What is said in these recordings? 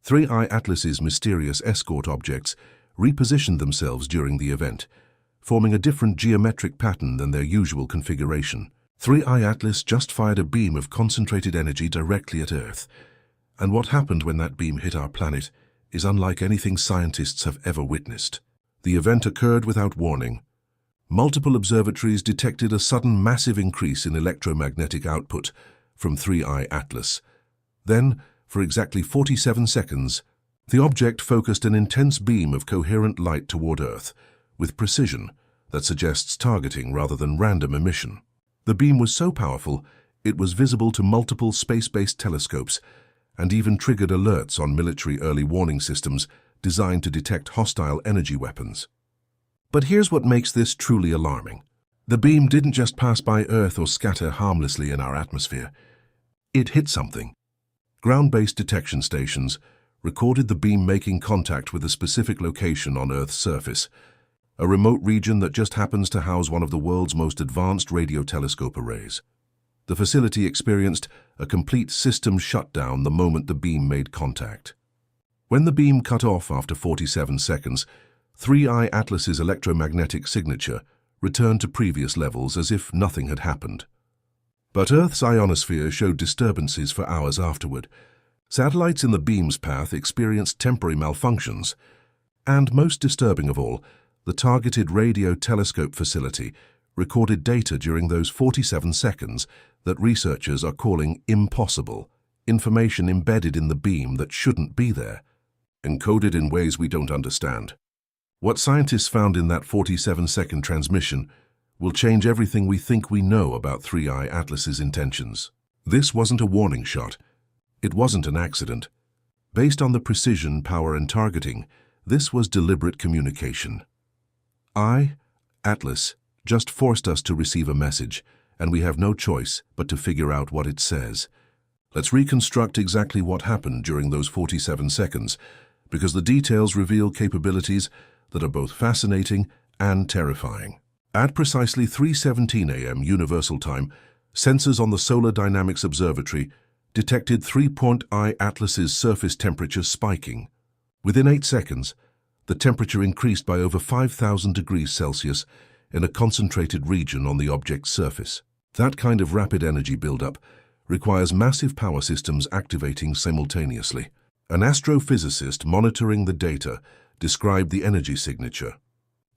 3I Atlas's mysterious escort objects repositioned themselves during the event, forming a different geometric pattern than their usual configuration. 3I Atlas just fired a beam of concentrated energy directly at Earth, and what happened when that beam hit our planet is unlike anything scientists have ever witnessed. The event occurred without warning. Multiple observatories detected a sudden massive increase in electromagnetic output from 3I Atlas. Then, for exactly 47 seconds, the object focused an intense beam of coherent light toward Earth, with precision that suggests targeting rather than random emission. The beam was so powerful, it was visible to multiple space-based telescopes and even triggered alerts on military early warning systems designed to detect hostile energy weapons. But here's what makes this truly alarming. The beam didn't just pass by Earth or scatter harmlessly in our atmosphere. It hit something. Ground-based detection stations recorded the beam making contact with a specific location on Earth's surface, a remote region that just happens to house one of the world's most advanced radio telescope arrays. The facility experienced a complete system shutdown the moment the beam made contact. When the beam cut off after 47 seconds, 3I Atlas's electromagnetic signature returned to previous levels as if nothing had happened. But Earth's ionosphere showed disturbances for hours afterward. Satellites in the beam's path experienced temporary malfunctions, and most disturbing of all, the targeted radio telescope facility recorded data during those 47 seconds that researchers are calling impossible, information embedded in the beam that shouldn't be there, encoded in ways we don't understand. What scientists found in that 47-second transmission will change everything we think we know about 3I Atlas's intentions. This wasn't a warning shot. It wasn't an accident. Based on the precision, power, and targeting, this was deliberate communication. Atlas, just forced us to receive a message, and we have no choice but to figure out what it says. Let's reconstruct exactly what happened during those 47 seconds, because the details reveal capabilities that are both fascinating and terrifying. At precisely 3:17 a.m. Universal Time, sensors on the Solar Dynamics Observatory detected 3I Atlas's surface temperature spiking. Within 8 seconds, the temperature increased by over 5,000 degrees Celsius in a concentrated region on the object's surface. That kind of rapid energy buildup requires massive power systems activating simultaneously. An astrophysicist monitoring the data described the energy signature.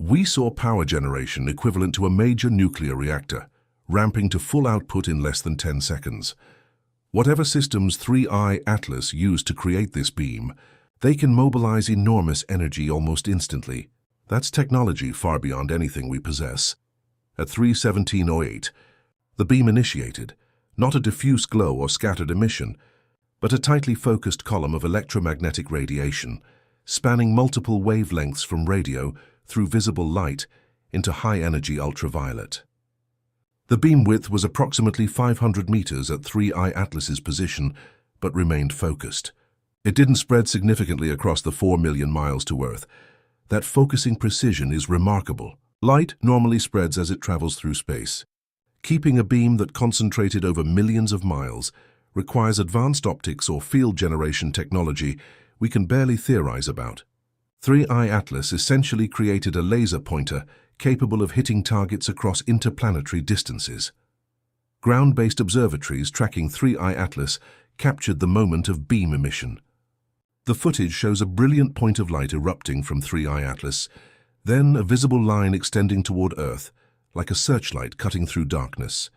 We saw power generation equivalent to a major nuclear reactor, ramping to full output in less than 10 seconds. Whatever systems 3I Atlas used to create this beam, they can mobilize enormous energy almost instantly. That's technology far beyond anything we possess. At 3:17:08, the beam initiated, not a diffuse glow or scattered emission, but a tightly focused column of electromagnetic radiation, spanning multiple wavelengths from radio through visible light into high-energy ultraviolet. The beam width was approximately 500 meters at 3I Atlas's position, but remained focused. It didn't spread significantly across the 4 million miles to Earth. That focusing precision is remarkable. Light normally spreads as it travels through space. Keeping a beam that concentrated over millions of miles requires advanced optics or field generation technology we can barely theorize about. 3I Atlas essentially created a laser pointer capable of hitting targets across interplanetary distances. Ground-based observatories tracking 3I Atlas captured the moment of beam emission. The footage shows a brilliant point of light erupting from 3I Atlas, then a visible line extending toward Earth, like a searchlight cutting through darkness.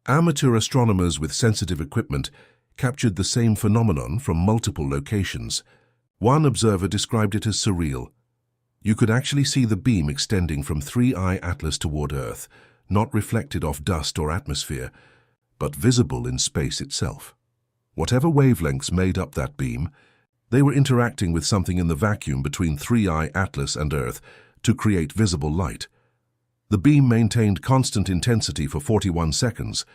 Amateur astronomers with sensitive equipment captured the same phenomenon from multiple locations. One observer described it as surreal. You could actually see the beam extending from 3I Atlas toward Earth, not reflected off dust or atmosphere, but visible in space itself. Whatever wavelengths made up that beam, they were interacting with something in the vacuum between 3I Atlas and Earth to create visible light. The beam maintained constant intensity for 41 seconds,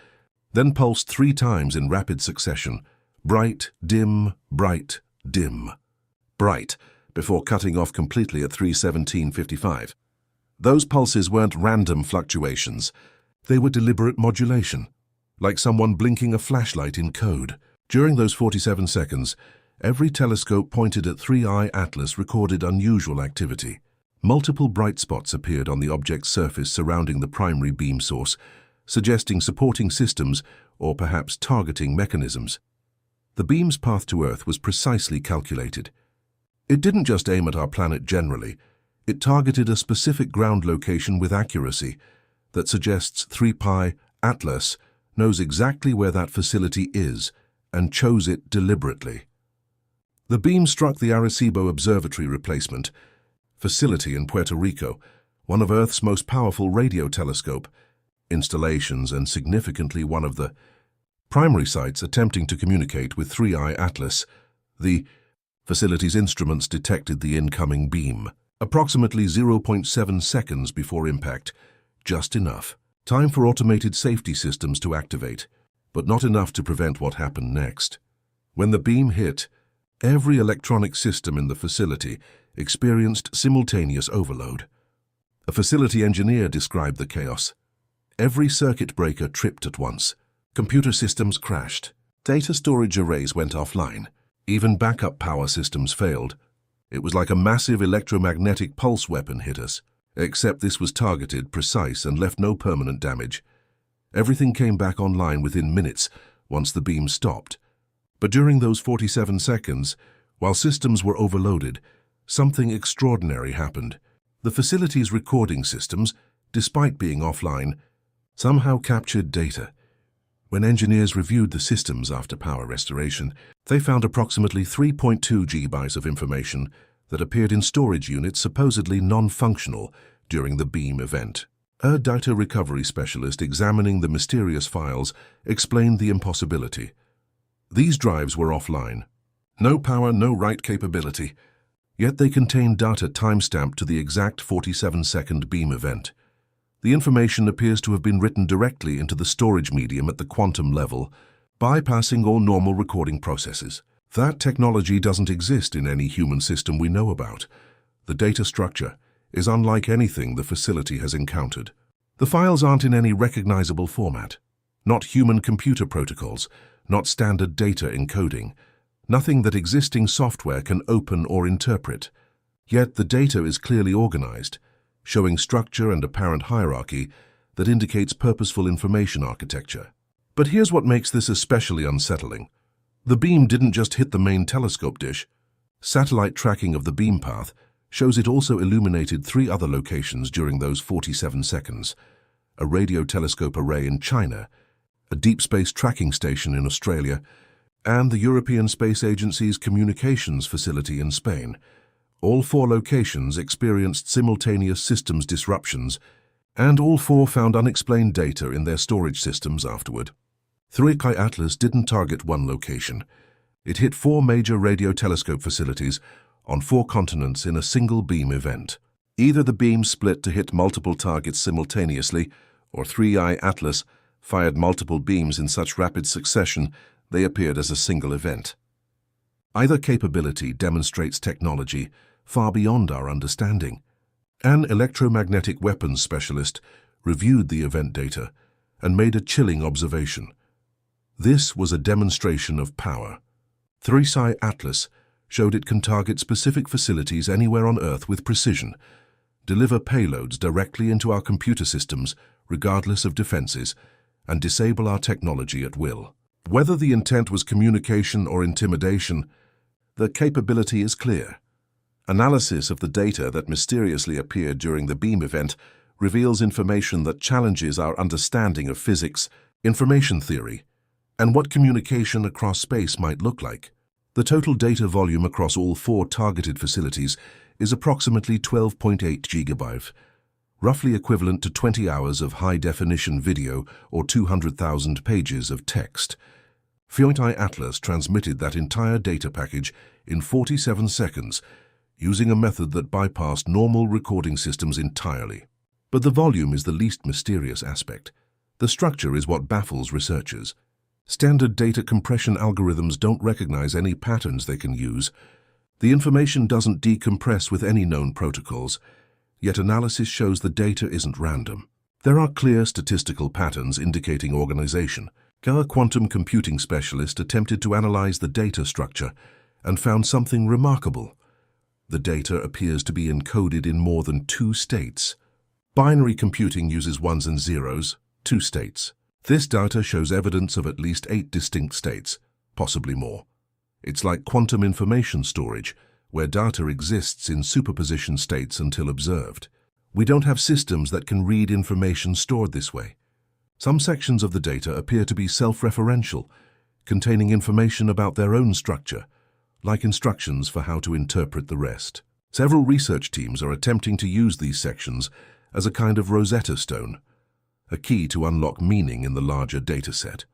then pulsed 3 times in rapid succession, bright, dim, bright, dim, bright, before cutting off completely at 3:17:55. Those pulses weren't random fluctuations. They were deliberate modulation, like someone blinking a flashlight in code. During those 47 seconds, every telescope pointed at 3I Atlas recorded unusual activity. Multiple bright spots appeared on the object's surface surrounding the primary beam source, suggesting supporting systems or perhaps targeting mechanisms. The beam's path to Earth was precisely calculated. It didn't just aim at our planet generally, it targeted a specific ground location with accuracy that suggests 3Pi Atlas knows exactly where that facility is and chose it deliberately. The beam struck the Arecibo Observatory Replacement facility in Puerto Rico, one of Earth's most powerful radio telescope installations and significantly one of the primary sites attempting to communicate with 3I Atlas. The facility's instruments detected the incoming beam approximately 0.7 seconds before impact, just enough time for automated safety systems to activate, but not enough to prevent what happened next. When the beam hit, every electronic system in the facility experienced simultaneous overload. A facility engineer described the chaos. Every circuit breaker tripped at once. Computer systems crashed. Data storage arrays went offline. Even backup power systems failed. It was like a massive electromagnetic pulse weapon hit us, except this was targeted, precise, and left no permanent damage. Everything came back online within minutes once the beam stopped. But during those 47 seconds, while systems were overloaded, something extraordinary happened. The facility's recording systems, despite being offline, somehow captured data. When engineers reviewed the systems after power restoration, they found approximately 3.2 GB of information that appeared in storage units supposedly non-functional during the beam event. A data recovery specialist examining the mysterious files explained the impossibility. These drives were offline. No power, no write capability. Yet they contained data timestamped to the exact 47-second beam event. The information appears to have been written directly into the storage medium at the quantum level, bypassing all normal recording processes. That technology doesn't exist in any human system we know about. The data structure is unlike anything the facility has encountered. The files aren't in any recognizable format. Not human computer protocols, not standard data encoding. Nothing that existing software can open or interpret. Yet the data is clearly organized, showing structure and apparent hierarchy that indicates purposeful information architecture. But here's what makes this especially unsettling. The beam didn't just hit the main telescope dish. Satellite tracking of the beam path shows it also illuminated 3 other locations during those 47 seconds. A radio telescope array in China, a deep space tracking station in Australia, and the European Space Agency's communications facility in Spain. All 4 locations experienced simultaneous systems disruptions, and all 4 found unexplained data in their storage systems afterward. 3I Atlas didn't target one location. It hit 4 major radio telescope facilities on 4 continents in a single beam event. Either the beam split to hit multiple targets simultaneously, or 3I Atlas fired multiple beams in such rapid succession they appeared as a single event. Either capability demonstrates technology far beyond our understanding. An electromagnetic weapons specialist reviewed the event data and made a chilling observation. This was a demonstration of power. 3I Atlas showed it can target specific facilities anywhere on Earth with precision, deliver payloads directly into our computer systems regardless of defenses, and disable our technology at will. Whether the intent was communication or intimidation, the capability is clear. Analysis of the data that mysteriously appeared during the beam event reveals information that challenges our understanding of physics, information theory, and what communication across space might look like. The total data volume across all 4 targeted facilities is approximately 12.8 GB, roughly equivalent to 20 hours of high-definition video or 200,000 pages of text. 3I Atlas transmitted that entire data package in 47 seconds, using a method that bypassed normal recording systems entirely. But the volume is the least mysterious aspect. The structure is what baffles researchers. Standard data compression algorithms don't recognize any patterns they can use. The information doesn't decompress with any known protocols, yet analysis shows the data isn't random. There are clear statistical patterns indicating organization. A quantum computing specialist attempted to analyze the data structure and found something remarkable. The data appears to be encoded in more than 2 states. Binary computing uses ones and zeros, 2 states. This data shows evidence of at least 8 distinct states, possibly more. It's like quantum information storage, where data exists in superposition states until observed. We don't have systems that can read information stored this way. Some sections of the data appear to be self-referential, containing information about their own structure, like instructions for how to interpret the rest. Several research teams are attempting to use these sections as a kind of Rosetta Stone, a key to unlock meaning in the larger dataset.